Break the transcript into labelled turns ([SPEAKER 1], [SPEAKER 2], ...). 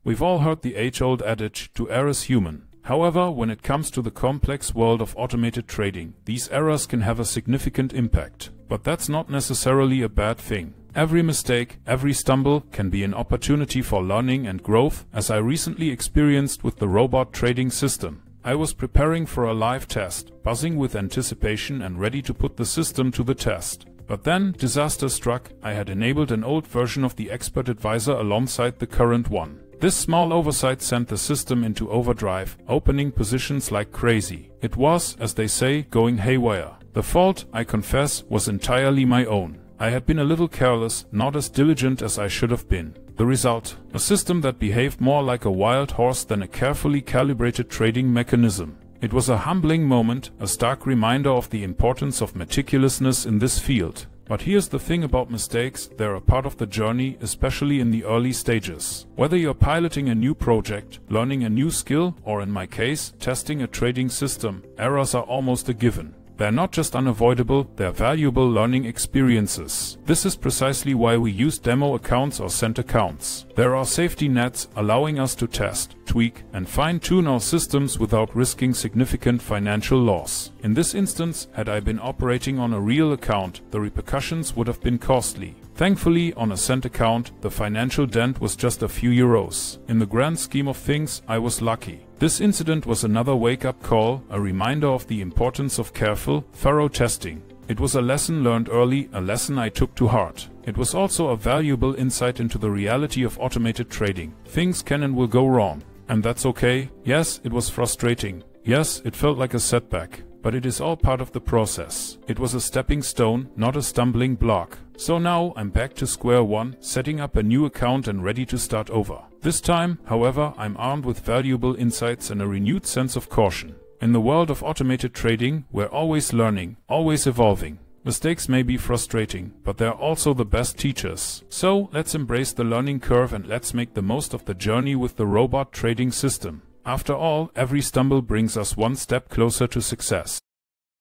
[SPEAKER 1] We've all heard the age-old adage, to err is human. However, when it comes to the complex world of automated trading, these errors can have a significant impact. But that's not necessarily a bad thing. Every mistake, every stumble can be an opportunity for learning and growth, as I recently experienced with the robot trading system. I was preparing for a live test, buzzing with anticipation and ready to put the system to the test. But then, disaster struck. I had enabled an old version of the expert advisor alongside the current one. This small oversight sent the system into overdrive, opening positions like crazy. It was, as they say, going haywire. The fault, I confess, was entirely my own. I had been a little careless, not as diligent as I should have been. The result? A system that behaved more like a wild horse than a carefully calibrated trading mechanism. It was a humbling moment, a stark reminder of the importance of meticulousness in this field. But here's the thing about mistakes, they're a part of the journey, especially in the early stages. Whether you're piloting a new project, learning a new skill, or in my case, testing a trading system, errors are almost a given. They're not just unavoidable, they're valuable learning experiences. This is precisely why we use demo accounts or sent accounts. There are safety nets allowing us to test, tweak, and fine-tune our systems without risking significant financial loss. In this instance, had I been operating on a real account, the repercussions would have been costly. Thankfully, on a sent account, the financial dent was just a few euros. In the grand scheme of things, I was lucky. This incident was another wake-up call, a reminder of the importance of careful, thorough testing. It was a lesson learned early, a lesson I took to heart. It was also a valuable insight into the reality of automated trading. Things can and will go wrong. And that's okay. Yes, it was frustrating. Yes, it felt like a setback. But it is all part of the process. It was a stepping stone, not a stumbling block. So now I'm back to square one, setting up a new account and ready to start over. This time, however, I'm armed with valuable insights and a renewed sense of caution. In the world of automated trading, we're always learning, always evolving. Mistakes may be frustrating, but they're also the best teachers. So let's embrace the learning curve and let's make the most of the journey with the robot trading system. After all, every stumble brings us one step closer to success.